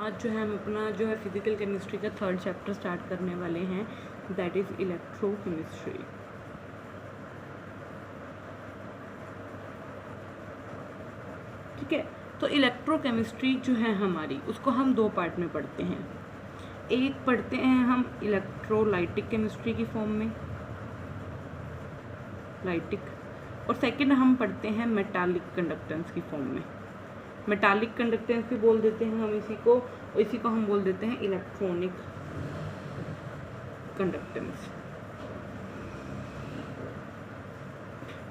आज जो है हम अपना जो है फिजिकल केमिस्ट्री का 3rd चैप्टर स्टार्ट करने वाले हैं, दैट इज़ इलेक्ट्रोकेमिस्ट्री। ठीक है, तो इलेक्ट्रोकेमिस्ट्री जो है हमारी, उसको हम 2 पार्ट में पढ़ते हैं। एक पढ़ते हैं हम इलेक्ट्रोलाइटिक केमिस्ट्री की फॉर्म में, लाइटिक, और सेकंड हम पढ़ते हैं मेटालिक कंडक्टेंस की फॉर्म में। मेटालिक कंडक्टेंस भी बोल देते हैं हम इसी को, और इसी को हम बोल देते हैं इलेक्ट्रॉनिक कंडक्टेंस।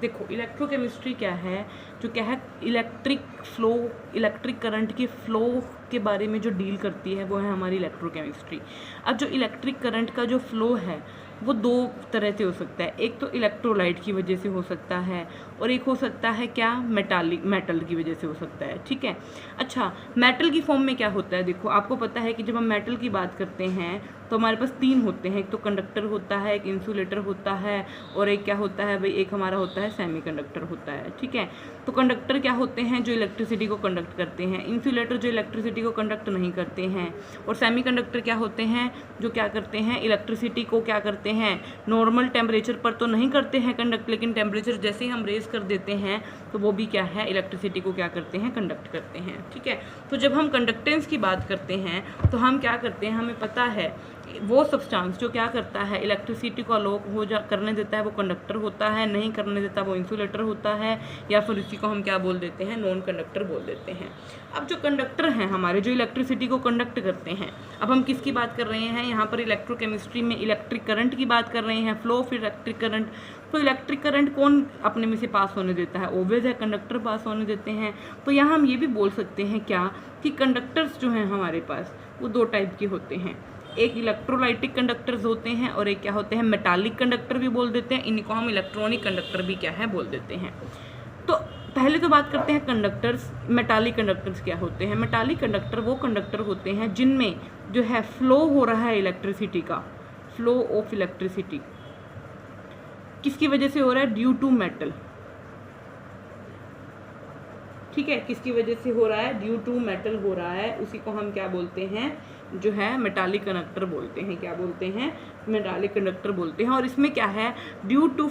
देखो इलेक्ट्रोकेमिस्ट्री क्या है, जो क्या है इलेक्ट्रिक फ्लो, इलेक्ट्रिक करंट के फ्लो के बारे में जो डील करती है वो है हमारी इलेक्ट्रोकेमिस्ट्री। अब जो इलेक्ट्रिक करंट का जो फ्लो है वो 2 तरह से हो सकता है। एक तो इलेक्ट्रोलाइट की वजह से हो सकता है, और एक हो सकता है क्या मेटल की वजह से हो सकता है। ठीक है, अच्छा मेटल की फॉर्म में क्या होता है, देखो आपको पता है कि जब हम मेटल की बात करते हैं तो हमारे पास 3 होते हैं, एक तो कंडक्टर होता है, एक इंसुलेटर होता है, और एक क्या होता है भाई, एक हमारा होता है सेमीकंडक्टर होता है। ठीक है, तो कंडक्टर क्या होते हैं, जो इलेक्ट्रिसिटी को कंडक्ट करते हैं, इंसुलेटर जो इलेक्ट्रिसिटी को कंडक्ट नहीं करते हैं, और सेमीकंडक्टर क्या होते हैं, जो क्या करते हैं, इलेक्ट्रिसिटी को क्या करते हैं, नॉर्मल टेम्परेचर पर तो नहीं करते हैं कंडक्ट, लेकिन टेम्परेचर जैसे ही हम रेज कर देते हैं तो वो भी क्या है, इलेक्ट्रिसिटी को क्या करते हैं, कंडक्ट करते हैं। ठीक है, तो जब हम कंडक्टेंस की बात करते हैं तो हम क्या करते हैं, हमें पता है वो सब्सटेंस जो क्या करता है, इलेक्ट्रिसिटी को अलोक करने देता है वो कंडक्टर होता है, नहीं करने देता वो इंसुलेटर होता है, या फिर इसी को हम क्या बोल देते हैं, नॉन कंडक्टर बोल देते हैं। अब जो कंडक्टर हैं हमारे, जो इलेक्ट्रिसिटी को कंडक्ट करते हैं, अब हम किसकी बात कर रहे हैं यहाँ पर, इलेक्ट्रोकेमिस्ट्री में इलेक्ट्रिक करंट की बात कर रहे हैं, फ्लो ऑफ इलेक्ट्रिक करंट। तो इलेक्ट्रिक करंट कौन अपने में से पास होने देता है, ऑब्वियस है कंडक्टर पास होने देते हैं। तो यहाँ हम ये भी बोल सकते हैं क्या, कि कंडक्टर्स जो हैं हमारे पास वो 2 टाइप के होते हैं, एक इलेक्ट्रोलाइटिक कंडक्टर्स होते हैं और एक क्या होते हैं, मेटालिक कंडक्टर भी बोल देते हैं, इन्हीं को हम इलेक्ट्रॉनिक कंडक्टर भी क्या है बोल देते हैं। तो पहले तो बात करते हैं कंडक्टर्स, मेटालिक कंडक्टर्स क्या होते हैं। मेटालिक कंडक्टर वो कंडक्टर होते हैं जिनमें जो है फ्लो हो रहा है इलेक्ट्रिसिटी का, फ्लो ऑफ इलेक्ट्रिसिटी किसकी वजह से हो रहा है, ड्यू टू मेटल। ठीक है, किसकी वजह से हो रहा है, ड्यू टू मेटल हो रहा है, उसी को हम क्या बोलते हैं, जो है मेटालिक कंडक्टर बोलते हैं। क्या बोलते हैं, मेटालिक कंडक्टर बोलते हैं। और इसमें क्या है, due to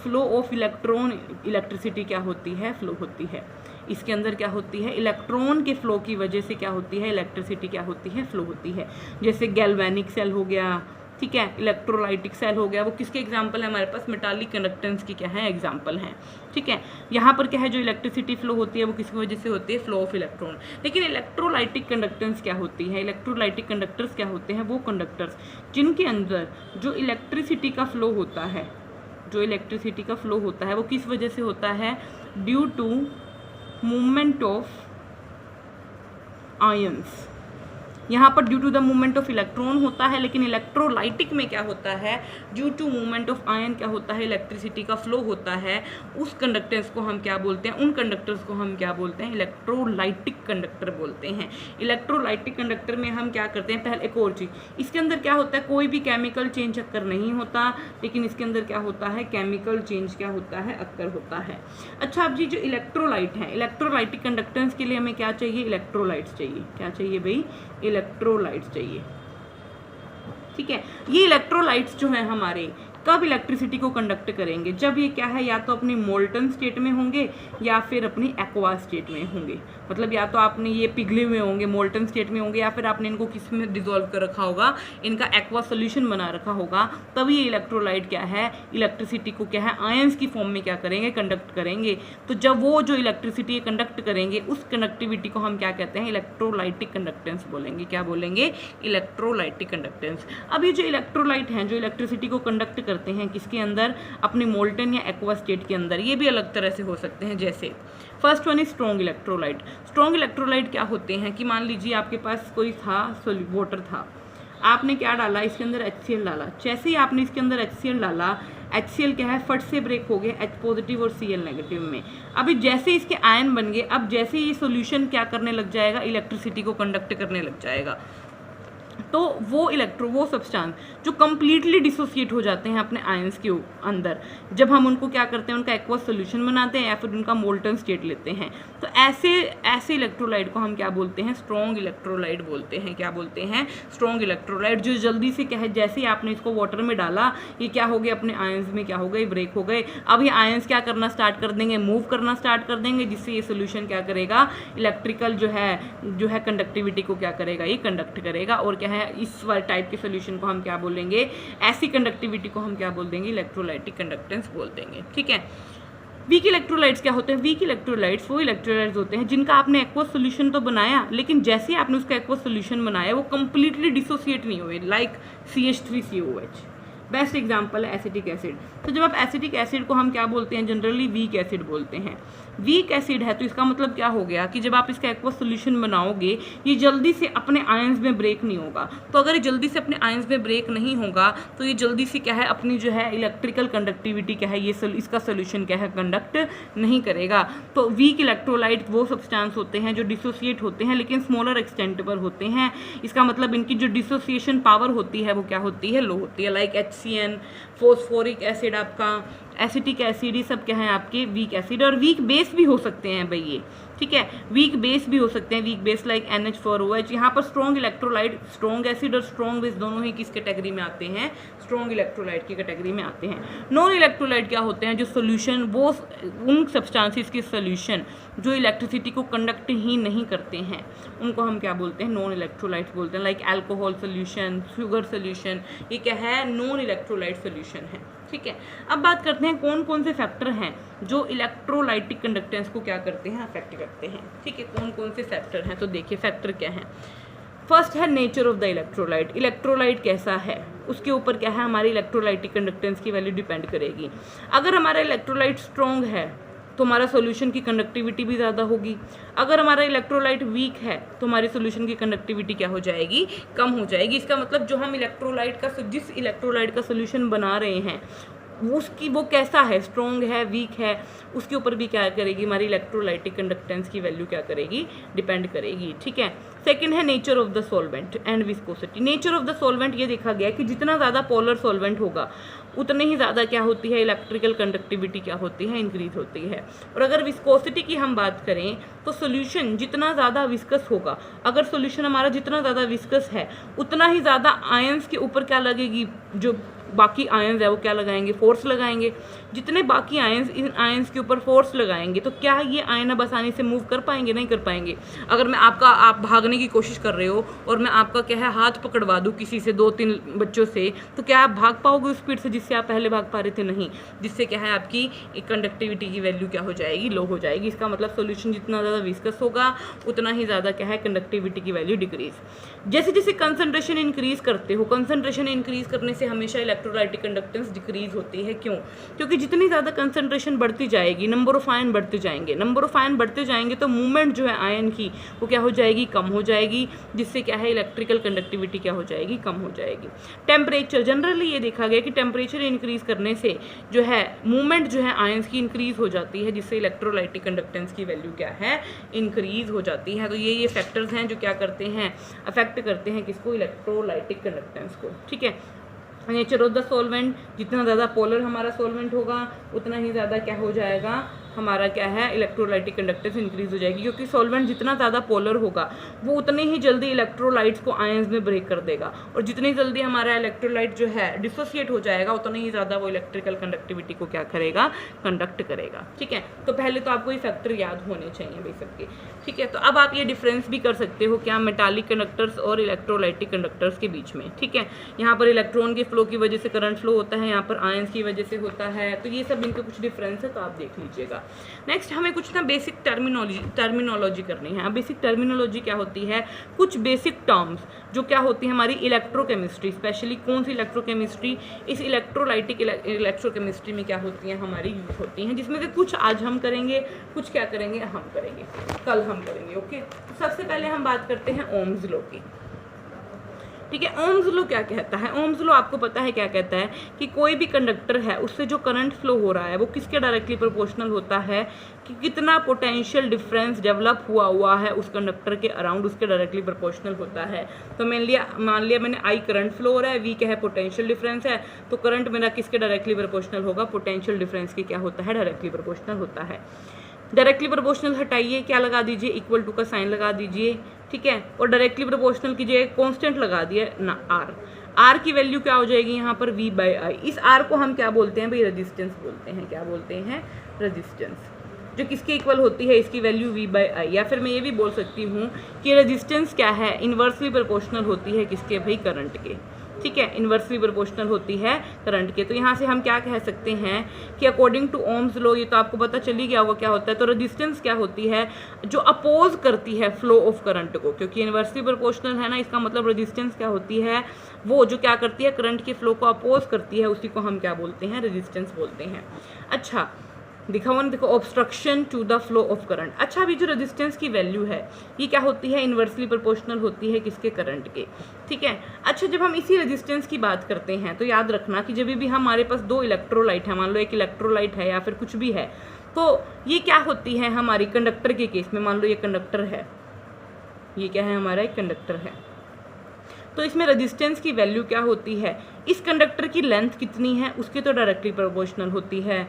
flow of electron, electricity क्या होती है, फ्लो होती है। इसके अंदर क्या होती है, इलेक्ट्रॉन के फ्लो की वजह से क्या होती है, इलेक्ट्रिसिटी क्या होती है, फ्लो होती है। जैसे गैल्वेनिक सेल हो गया, ठीक है, इलेक्ट्रोलाइटिक सेल हो गया, वो किसके एग्जाम्पल है हमारे पास, मेटालिक कंडक्टेंस की क्या है, एग्जाम्पल हैं। ठीक है, यहाँ पर क्या है, जो इलेक्ट्रिसिटी फ्लो होती है वो किसकी वजह से होती है, फ्लो ऑफ इलेक्ट्रॉन। लेकिन इलेक्ट्रोलाइटिक कंडक्टेंस क्या होती है, इलेक्ट्रोलाइटिक कंडक्टर्स क्या होते हैं, वो कंडक्टर्स जिनके अंदर जो इलेक्ट्रिसिटी का फ्लो होता है, जो इलेक्ट्रिसिटी का फ्लो होता है वो किस वजह से होता है, due to movement of ions. यहाँ पर due to the movement of electron होता है, लेकिन इलेक्ट्रोलाइटिक में क्या होता है, due to movement of ion क्या होता है, इलेक्ट्रिसिटी का फ्लो होता है। उस कंडक्टेंस को हम क्या बोलते हैं, उन कंडक्टर्स को हम क्या बोलते हैं, इलेक्ट्रोलाइटिक कंडक्टर बोलते हैं। इलेक्ट्रोलाइटिक कंडक्टर में हम क्या करते हैं, पहले एक और चीज़, इसके अंदर क्या होता है, कोई भी केमिकल चेंज अक्कर नहीं होता, लेकिन इसके अंदर क्या होता है, केमिकल चेंज क्या होता है, अक्कर होता है। अच्छा, अब जी जो इलेक्ट्रोलाइट है, इलेक्ट्रोलाइटिक कंडक्टेंस के लिए हमें क्या चाहिए, इलेक्ट्रोलाइट्स चाहिए। क्या चाहिए भाई, इलेक्ट्रोलाइट्स चाहिए। ठीक है, ये इलेक्ट्रोलाइट्स जो है हमारे कब इलेक्ट्रिसिटी को कंडक्ट करेंगे, जब ये क्या है, या तो अपनी मोल्टन स्टेट में होंगे या फिर अपनी एक्वा स्टेट में होंगे। मतलब या तो आपने ये पिघले हुए होंगे, मोल्टन स्टेट में होंगे, या फिर आपने इनको किस में डिजोल्व कर रखा होगा, इनका एक्वा सोल्यूशन बना रखा होगा, तभी ये इलेक्ट्रोलाइट क्या है, इलेक्ट्रिसिटी को क्या है, आयंस की फॉर्म में क्या करेंगे, कंडक्ट करेंगे। तो जब वो जो इलेक्ट्रिसिटी कंडक्ट करेंगे, उस कंडक्टिविटी को हम क्या कहते हैं, इलेक्ट्रोलाइटिक कंडक्टेंस बोलेंगे। क्या बोलेंगे, इलेक्ट्रोलाइटिक कंडक्टेंस। अब ये जो इलेक्ट्रोलाइट हैं, जो इलेक्ट्रिसिटी को कंडक्ट करते हैं किसके अंदर, अपनी मोल्टन या एक्वा स्टेट के अंदर, ये भी अलग तरह से हो सकते हैं। जैसे first one is strong electrolyte. Strong electrolyte क्या होते हैं, कि मान लीजिए आपके पास कोई था, वाटर था, आपने क्या डाला, इसके अंदर HCl डाला। जैसे ही आपने इसके अंदर HCl डाला, HCl क्या है, फट से ब्रेक हो गए H पॉजिटिव और Cl नेगेटिव में। अभी जैसे इसके आयन बन गए, अब जैसे ये सोल्यूशन क्या करने लग जाएगा, इलेक्ट्रिसिटी को कंडक्ट करने लग जाएगा। तो वो सब्सटेंस जो कम्प्लीटली डिसोसिएट हो जाते हैं अपने आयंस के अंदर, जब हम उनको क्या करते हैं, उनका एक्वस सोल्यूशन बनाते हैं या फिर उनका मोल्टन स्टेट लेते हैं, तो ऐसे इलेक्ट्रोलाइट को हम क्या बोलते हैं, स्ट्रॉन्ग इलेक्ट्रोलाइट बोलते हैं। क्या बोलते हैं, स्ट्रॉन्ग इलेक्ट्रोलाइट, जो जल्दी से क्या है, जैसे ही आपने इसको वाटर में डाला, ये क्या हो गया, अपने आयंस में क्या हो गए, ब्रेक हो गए। अब ये आयंस क्या करना स्टार्ट कर देंगे, मूव करना स्टार्ट कर देंगे, जिससे ये सोल्यूशन क्या करेगा, इलेक्ट्रिकल जो है कंडक्टिविटी को क्या करेगा, ये कंडक्ट करेगा। और क्या है, इस वाले टाइप के सोल्यूशन को हम क्या बोलेंगे, ऐसी कंडक्टिविटी को हम क्या बोल देंगे, इलेक्ट्रोलाइटिक कंडक्टेंस बोल देंगे। ठीक है। वीक इलेक्ट्रोलाइट्स क्या होते हैं, वीक इलेक्ट्रोलाइट्स वो इलेक्ट्रोलाइट्स होते हैं जिनका आपने एक्वस सोल्यूशन तो बनाया, लेकिन जैसे ही आपने उसका एक्वस सोल्यूशन बनाया वो कंप्लीटली डिसोसिएट नहीं हुए, लाइक CH3COH। बेस्ट एग्जाम्पल है एसिटिक एसिड। तो जब आप एसिटिक एसिड को हम क्या बोलते हैं, जनरली वीक एसिड बोलते हैं। वीक एसिड है तो इसका मतलब क्या हो गया कि जब आप इसका एक्वस सोल्यूशन बनाओगे, ये जल्दी से अपने आयंस में ब्रेक नहीं होगा। तो अगर ये जल्दी से अपने आयंस में ब्रेक नहीं होगा तो ये जल्दी से क्या है, अपनी जो है इलेक्ट्रिकल कंडक्टिविटी क्या है, ये इसका सोल्यूशन क्या है, कंडक्ट नहीं करेगा। तो वीक इलेक्ट्रोलाइट वो सब्सटेंस होते हैं जो डिसोसिएट होते हैं लेकिन स्मॉलर एक्सटेंट पर होते हैं। इसका मतलब इनकी जो डिसोसिएशन पावर होती है वो क्या होती है, लो होती है। लाइक HCN, फॉस्फोरिक एसिड, आपका एसिटिक एसिड, ये सब क्या है आपके वीक एसिड। और वीक बेस भी हो सकते हैं भाई ये, ठीक है, वीक बेस भी हो सकते हैं, वीक बेस लाइक NH4OH। यहाँ पर स्ट्रॉन्ग इलेक्ट्रोलाइट, स्ट्रॉन्ग एसिड और स्ट्रॉन्ग बेस दोनों ही किस कैटेगरी में आते हैं, स्ट्रॉन्ग इलेक्ट्रोलाइट की कैटेगरी में आते हैं। नॉन इलेक्ट्रोलाइट क्या होते हैं, जो सोल्यूशन, वो उन सब्सटेंसेस के सोल्यूशन जो इलेक्ट्रिसिटी को कंडक्ट ही नहीं करते हैं, उनको हम क्या बोलते हैं, नॉन इलेक्ट्रोलाइट बोलते हैं। Like alcohol solution, sugar solution, ये क्या है, नॉन इलेक्ट्रोलाइट सोल्यूशन है। ठीक है। अब बात करते हैं कौन कौन से फैक्टर हैं जो इलेक्ट्रोलाइटिक कंडक्टेंस को क्या करते हैं, अफेक्ट करते हैं। ठीक है, कौन कौन से फैक्टर हैं, तो देखिए फैक्टर क्या हैं। फर्स्ट है nature of the electrolyte. Electrolyte कैसा है, उसके ऊपर क्या है, हमारी इलेक्ट्रोलाइटिक कंडक्टेंस की वैल्यू डिपेंड करेगी। अगर हमारा इलेक्ट्रोलाइट स्ट्रॉन्ग है तो हमारा सॉल्यूशन की कंडक्टिविटी भी ज़्यादा होगी। अगर हमारा इलेक्ट्रोलाइट वीक है तो हमारे सॉल्यूशन की कंडक्टिविटी क्या हो जाएगी, कम हो जाएगी। इसका मतलब जो हम जिस इलेक्ट्रोलाइट का सॉल्यूशन बना रहे हैं वो कैसा है, स्ट्रॉन्ग है, वीक है, उसके ऊपर भी क्या करेगी, हमारी इलेक्ट्रोलाइटिक कंडक्टेंस की वैल्यू क्या करेगी, डिपेंड करेगी। ठीक है। सेकंड है nature of the solvent and viscosity. Nature of the solvent ये देखा गया कि जितना ज़्यादा पोलर सॉल्वेंट होगा उतने ही ज़्यादा क्या होती है, इलेक्ट्रिकल कंडक्टिविटी क्या होती है, इंक्रीज होती है। और अगर विस्कोसिटी की हम बात करें तो सोल्यूशन जितना ज़्यादा विस्कस होगा, अगर सोल्यूशन हमारा जितना ज़्यादा विस्कस है उतना ही ज़्यादा आयंस के ऊपर क्या लगेगी, जो बाकी आयंस है वो क्या लगाएंगे, फोर्स लगाएंगे। जितने बाकी आयंस इन आयंस के ऊपर फोर्स लगाएंगे तो क्या ये आयन अब आसानी से मूव कर पाएंगे, नहीं कर पाएंगे। अगर आप भागने की कोशिश कर रहे हो और मैं आपका क्या है हाथ पकड़वा दूँ किसी से, 2-3 बच्चों से, तो क्या आप भाग पाओगे उस स्पीड से जिससे आप पहले भाग पा रहे थे, नहीं। जिससे क्या है आपकी कंडक्टिविटी की वैल्यू क्या हो जाएगी, लो हो जाएगी। इसका मतलब सोल्यूशन जितना ज़्यादा विस्कस होगा उतना ही ज़्यादा क्या है, कंडक्टिविटी की वैल्यू डिक्रीज। जैसे जैसे कंसनट्रेशन इंक्रीज करते हो, कंसनट्रेशन इंक्रीज करने से हमेशा इलेक्ट्रोलाइटिक कंडक्टेंस डिक्रीज होती है। क्यों? क्योंकि जितनी ज़्यादा कंसनट्रेशन बढ़ती जाएगी, नंबर ऑफ आयन बढ़ते जाएंगे, नंबर ऑफ आयन बढ़ते जाएंगे तो मूवमेंट जो है आयन की वो क्या हो जाएगी, कम हो जाएगी। जिससे क्या है, इलेक्ट्रिकल कंडक्टिविटी क्या हो जाएगी, कम हो जाएगी। टेम्परेचर, जनरली ये देखा गया कि टेम्परेचर इंक्रीज करने से जो है मूवमेंट जो है आयंस की इंक्रीज हो जाती है, जिससे इलेक्ट्रोलाइटिक कंडक्टेंस की वैल्यू क्या है, इंक्रीज हो जाती है। तो ये फैक्टर्स हैं जो क्या करते हैं, अफेक्ट करते हैं किसको, इलेक्ट्रोलाइटिक कंडक्टेंस को। ठीक है। नेचर ऑफ द सॉल्वेंट, जितना ज़्यादा पोलर हमारा सॉल्वेंट होगा उतना ही ज़्यादा क्या हो जाएगा, हमारा क्या है, इलेक्ट्रोलाइटिक कंडक्टेंस इंक्रीज हो जाएगी। क्योंकि सॉल्वेंट जितना ज़्यादा पोलर होगा वो उतने ही जल्दी इलेक्ट्रोलाइट्स को आयंस में ब्रेक कर देगा, और जितनी जल्दी हमारा इलेक्ट्रोलाइट जो है डिसोसिएट हो जाएगा उतने ही ज़्यादा वो इलेक्ट्रिकल कंडक्टिविटी को क्या करेगा, कंडक्ट करेगा। ठीक है। तो पहले तो आपको ये फैक्टर याद होने चाहिए भाई सबके। ठीक है। तो अब आप ये डिफरेंस भी कर सकते हो क्या, मेटालिक कंडक्टर्स और इलेक्ट्रोलाइटिक कंडक्टर्स के बीच में। ठीक है। यहाँ पर इलेक्ट्रॉन के फ्लो की वजह से करंट फ्लो होता है, यहाँ पर आयंस की वजह से होता है। तो ये सब इनके कुछ डिफरेंस है, तो आप देख लीजिएगा। नेक्स्ट हमें कुछ ना बेसिक टर्मिनोलॉजी करनी है। बेसिक टर्मिनोलॉजी क्या होती है, कुछ बेसिक टर्म्स जो क्या होती है हमारी इलेक्ट्रोकेमिस्ट्री, स्पेशली कौन सी इलेक्ट्रोकेमिस्ट्री, इस इलेक्ट्रोलाइटिक इलेक्ट्रोकेमिस्ट्री में क्या होती हैं, हमारी यूज होती हैं। जिसमें से कुछ आज हम करेंगे, कुछ क्या करेंगे, हम करेंगे, कल हम करेंगे। ओके। तो सबसे पहले हम बात करते हैं ओम्स लॉ की। ठीक है। ओम्स लॉ क्या कहता है? ओम्स लॉ आपको पता है क्या कहता है कि कोई भी कंडक्टर है उससे जो करंट फ्लो हो रहा है वो किसके डायरेक्टली प्रोपोर्शनल होता है, कि कितना पोटेंशियल डिफरेंस डेवलप हुआ है उस कंडक्टर के अराउंड, उसके डायरेक्टली प्रोपोर्शनल होता है। तो मान लिया मैंने आई करंट फ्लो हो रहा है, वी क्या है पोटेंशियल डिफरेंस है, तो करंट मेरा किसके डायरेक्टली प्रोपोर्शनल होगा, पोटेंशियल डिफरेंस के क्या होता है, डायरेक्टली प्रोपोर्शनल होता है। डायरेक्टली प्रोपोर्शनल हटाइए, क्या लगा दीजिए, इक्वल टू का साइन लगा दीजिए, ठीक है। और डायरेक्टली प्रोपोर्शनल कीजिए, कांस्टेंट लगा दिए ना आर की वैल्यू क्या हो जाएगी यहाँ पर V बाई आई। इस आर को हम क्या बोलते हैं भाई, रेजिस्टेंस बोलते हैं। क्या बोलते हैं, रेजिस्टेंस, जो किसके इक्वल होती है, इसकी वैल्यू V बाई आई। या फिर मैं ये भी बोल सकती हूँ कि रेजिस्टेंस क्या है, इन्वर्सली प्रोपोर्शनल होती है किसके भाई, करंट के, ठीक है, इन्वर्सली प्रोपोर्शनल होती है करंट के। तो यहाँ से हम क्या कह सकते हैं कि अकॉर्डिंग टू ओम्स लॉ, ये तो आपको पता चल ही गया होगा क्या होता है। तो रेजिस्टेंस क्या होती है, जो अपोज करती है फ्लो ऑफ करंट को, क्योंकि इन्वर्सली प्रोपोर्शनल है ना, इसका मतलब रेजिस्टेंस क्या होती है, वो जो क्या करती है, करंट के फ्लो को अपोज करती है, उसी को हम क्या बोलते हैं, रेजिस्टेंस बोलते हैं। अच्छा दिखा हुआ ना, देखो, obstruction to the flow of current. अच्छा अभी जो रेजिस्टेंस की वैल्यू है ये क्या होती है, इन्वर्सली प्रोपोर्शनल होती है किसके, करंट के, ठीक है। अच्छा जब हम इसी रेजिस्टेंस की बात करते हैं तो याद रखना कि जब भी हमारे पास दो इलेक्ट्रोलाइट है, मान लो एक इलेक्ट्रोलाइट है या फिर कुछ भी है, तो ये क्या होती है हमारी कंडक्टर के केस में, मान लो ये कंडक्टर है, ये क्या है हमारा, एक कंडक्टर है, तो इसमें रेजिस्टेंस की वैल्यू क्या होती है, इस कंडक्टर की लेंथ कितनी है उसके तो डायरेक्टली प्रोपोर्शनल होती है,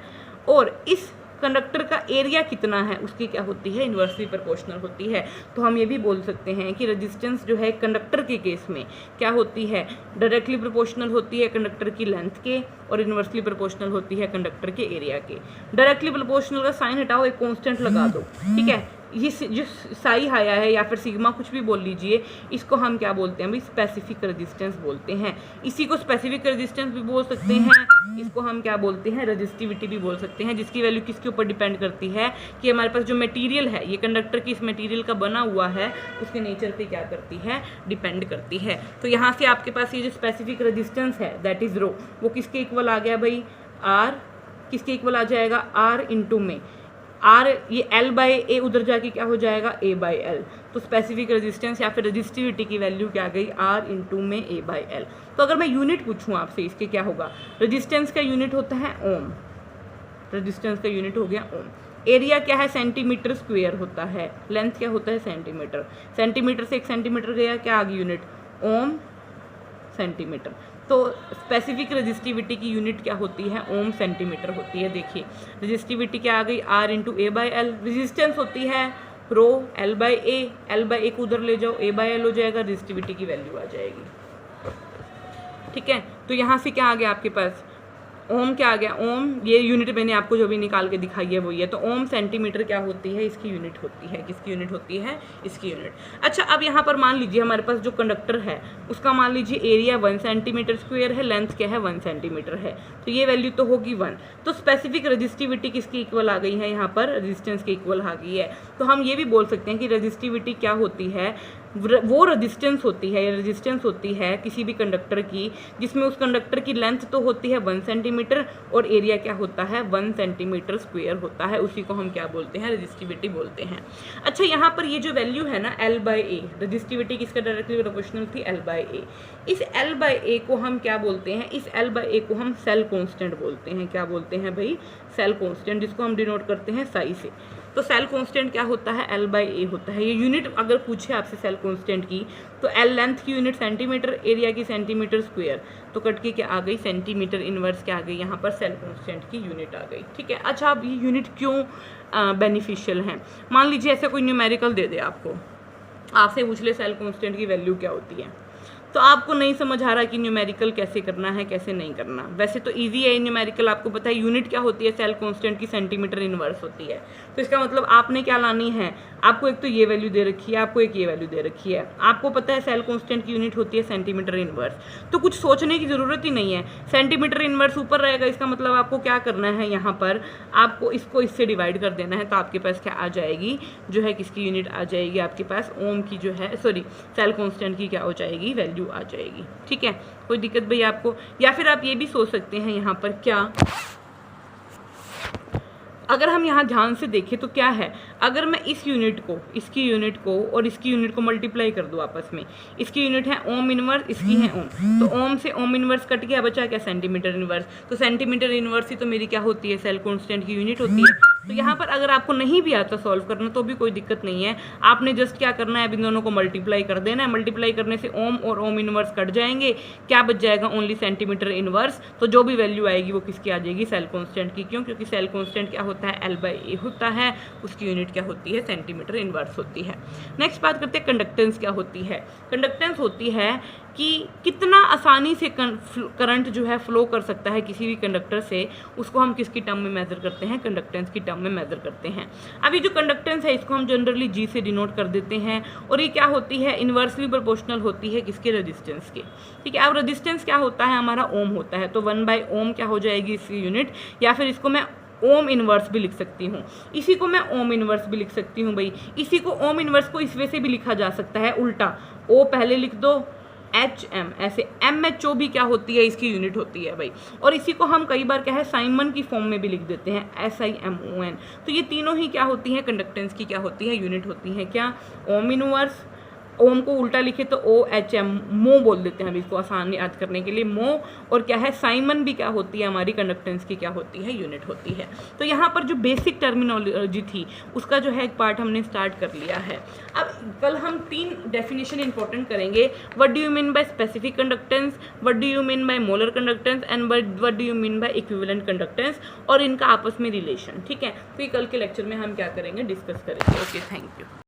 और इस कंडक्टर का एरिया कितना है उसकी क्या होती है, इन्वर्सली प्रोपोर्शनल होती है। तो हम ये भी बोल सकते हैं कि रेजिस्टेंस जो है कंडक्टर के केस में क्या होती है, डायरेक्टली प्रोपोर्शनल होती है कंडक्टर की लेंथ के, और इन्वर्सली प्रोपोर्शनल होती है कंडक्टर के एरिया के। डायरेक्टली प्रोपोर्शनल का साइन हटाओ, एक कांस्टेंट लगा दो, ठीक है। ये जो साई आया है या फिर सिग्मा कुछ भी बोल लीजिए, इसको हम क्या बोलते हैं भाई, स्पेसिफिक रेजिस्टेंस बोलते हैं। इसी को स्पेसिफिक रेजिस्टेंस भी बोल सकते हैं, इसको हम क्या बोलते हैं, रेजिस्टिविटी भी बोल सकते हैं, जिसकी वैल्यू किसके ऊपर डिपेंड करती है कि हमारे पास जो मटेरियल है, ये कंडक्टर की इस मटेरियल का बना हुआ है, उसके नेचर पे क्या करती है, डिपेंड करती है। तो यहाँ से आपके पास ये जो स्पेसिफिक रेजिस्टेंस है दैट इज रो, वो किसके इक्वल आ गया भाई, आर, किसके इक्वल आ जाएगा, आर इंटू में आर, ये एल बाई ए उधर जाके क्या हो जाएगा, ए बाई एल। तो स्पेसिफिक रेजिस्टेंस या फिर रेजिस्टिविटी की वैल्यू क्या आ गई, आर इंटू में ए बाई एल। तो अगर मैं यूनिट पूछूँ आपसे इसके क्या होगा, रेजिस्टेंस का यूनिट होता है ओम, रेजिस्टेंस का यूनिट हो गया ओम। एरिया क्या है, सेंटीमीटर स्क्वायर होता है, लेंथ क्या होता है, सेंटीमीटर, सेंटीमीटर से 1 सेंटीमीटर गया, क्या आ गई यूनिट, ओम सेंटीमीटर। तो स्पेसिफिक रेजिस्टिविटी की यूनिट क्या होती है, ओम सेंटीमीटर होती है। देखिए रेजिस्टिविटी क्या आ गई, R into A by L. Resistance होती है rho, L by A, L by A को उधर ले जाओ, ए बाई एल हो जाएगा, रेजिस्टिविटी की वैल्यू आ जाएगी, ठीक है। तो यहाँ से क्या आ गया आपके पास, ओम क्या आ गया, ओम, ये यूनिट मैंने आपको जो भी निकाल के दिखाई है वही है। तो ओम सेंटीमीटर क्या होती है, इसकी यूनिट होती है, किसकी यूनिट होती है, इसकी यूनिट। अच्छा अब यहाँ पर मान लीजिए हमारे पास जो कंडक्टर है उसका मान लीजिए एरिया 1 सेंटीमीटर स्क्वायर है, लेंथ क्या है 1 सेंटीमीटर है, तो ये वैल्यू तो होगी 1। तो स्पेसिफिक रेजिस्टिविटी किसकी इक्वल आ गई है, यहाँ पर रेजिस्टेंस की इक्वल आ गई है। तो हम ये भी बोल सकते हैं कि रेजिस्टिविटी क्या होती है, वो रेजिस्टेंस होती है, या रेजिस्टेंस होती है किसी भी कंडक्टर की जिसमें उस कंडक्टर की लेंथ तो होती है 1 सेंटीमीटर और एरिया क्या होता है 1 सेंटीमीटर स्क्वायर होता है, उसी को हम क्या बोलते हैं, रेजिस्टिविटी बोलते हैं। अच्छा यहाँ पर ये जो वैल्यू है ना L बाई ए, रेजिस्टिविटी किसका डायरेक्टली प्रोपोर्शनल थी, L बाई ए। इस L बाई ए को हम क्या बोलते हैं, इस L बाई ए को हम सेल कॉन्स्टेंट बोलते हैं। क्या बोलते हैं भाई, सेल कॉन्स्टेंट, जिसको हम डिनोट करते हैं साई से। तो सेल कांस्टेंट क्या होता है, L बाई ए होता है। ये यूनिट अगर पूछे आपसे सेल कांस्टेंट की, तो L लेंथ की यूनिट सेंटीमीटर, एरिया की सेंटीमीटर स्क्वायर, तो कट के क्या आ गई, सेंटीमीटर इनवर्स क्या आ गई, यहाँ पर सेल कांस्टेंट की यूनिट आ गई, ठीक है। अच्छा अब ये यूनिट क्यों बेनिफिशियल हैं, मान लीजिए ऐसा कोई न्यूमेरिकल दे दे आपको, आपसे पूछ ले सेल कांस्टेंट की वैल्यू क्या होती है, तो आपको नहीं समझ आ रहा कि न्यूमेरिकल कैसे करना है कैसे नहीं करना। वैसे तो इजी है न्यूमेरिकल, आपको पता है यूनिट क्या होती है, सेल कांस्टेंट की सेंटीमीटर इनवर्स होती है। तो इसका मतलब आपने क्या लानी है, आपको एक तो ये वैल्यू दे रखी है, आपको एक ये वैल्यू दे रखी है, आपको पता है सेल कांस्टेंट की यूनिट होती है सेंटीमीटर इनवर्स, तो कुछ सोचने की ज़रूरत ही नहीं है। सेंटीमीटर इनवर्स ऊपर रहेगा, इसका मतलब आपको क्या करना है, यहाँ पर आपको इसको इससे डिवाइड कर देना है, तो आपके पास क्या आ जाएगी, जो है किसकी यूनिट आ जाएगी, आपके पास ओम की जो है, सॉरी सेल कांस्टेंट की क्या हो जाएगी, वैल्यू आ जाएगी, ठीक है। कोई दिक्कत भैया आपको, या फिर आप ये भी सोच सकते हैं यहाँ पर क्या, अगर हम यहाँ ध्यान से देखें तो क्या है, अगर मैं इस यूनिट को, इसकी यूनिट को और इसकी यूनिट को मल्टीप्लाई कर दूँ आपस में, इसकी यूनिट है ओम इनवर्स, इसकी है ओम, तो ओम से ओम इनवर्स कट गया, बचा क्या सेंटीमीटर इनवर्स। तो सेंटीमीटर इनवर्स ही तो मेरी क्या होती है, सेल कांस्टेंट की यूनिट होती है। तो यहाँ पर अगर आपको नहीं भी आता सॉल्व करना तो भी कोई दिक्कत नहीं है, आपने जस्ट क्या करना है, अब इन दोनों को मल्टीप्लाई कर देना है। मल्टीप्लाई करने से ओम और ओम इनवर्स कट जाएंगे, क्या बच जाएगा, ओनली सेंटीमीटर इनवर्स। तो जो भी वैल्यू आएगी वो किसकी आ जाएगी, सेल कांस्टेंट की। क्यों? क्योंकि सेल कांस्टेंट क्या होता है, L/A होता है, उसकी यूनिट क्या होती है, सेंटीमीटर इनवर्स होती है। नेक्स्ट बात करते हैं कंडक्टेंस क्या होती है। कंडक्टेंस होती है कि कितना आसानी से करंट जो है फ्लो कर सकता है किसी भी कंडक्टर से, उसको हम किसकी टर्म में मेजर करते हैं, कंडक्टेंस की टर्म में मेजर करते हैं। अब ये जो कंडक्टेंस है इसको हम जनरली G से डिनोट कर देते हैं, और ये क्या होती है, इन्वर्सली प्रोपोर्शनल होती है किसके, रेजिस्टेंस के। ठीक है, अब रेजिस्टेंस क्या होता है, हमारा ओम होता है, तो 1/ओम क्या हो जाएगी इसकी यूनिट, या फिर इसको मैं ओम इनवर्स भी लिख सकती हूँ, इसी को मैं ओम इनवर्स भी लिख सकती हूँ भाई। इसी को ओम इनवर्स को इस वे से भी लिखा जा सकता है उल्टा, O पहले लिख दो, HM, ऐसे MHO भी क्या होती है, इसकी यूनिट होती है भाई। और इसी को हम कई बार क्या है, साइमन की फॉर्म में भी लिख देते हैं, SIMON। तो ये तीनों ही क्या होती हैं, कंडक्टेंस की क्या होती है, यूनिट होती है। क्या, ओम इनवर्स, ओम को उल्टा लिखे तो OHM, मो बोल देते हैं हम इसको आसान याद करने के लिए, मो। और क्या है, साइमन भी क्या होती है, हमारी कंडक्टेंस की क्या होती है, यूनिट होती है। तो यहाँ पर जो बेसिक टर्मिनोलॉजी थी उसका जो है एक पार्ट हमने स्टार्ट कर लिया है। अब कल हम 3 डेफिनेशन इंपॉर्टेंट करेंगे। What do you mean by specific conductance, what do you mean by molar conductance, and what do you mean by equivalent conductance, और इनका आपस में रिलेशन। ठीक है, तो ये कल के लेक्चर में हम क्या करेंगे, डिस्कस करेंगे। Okay, thank you.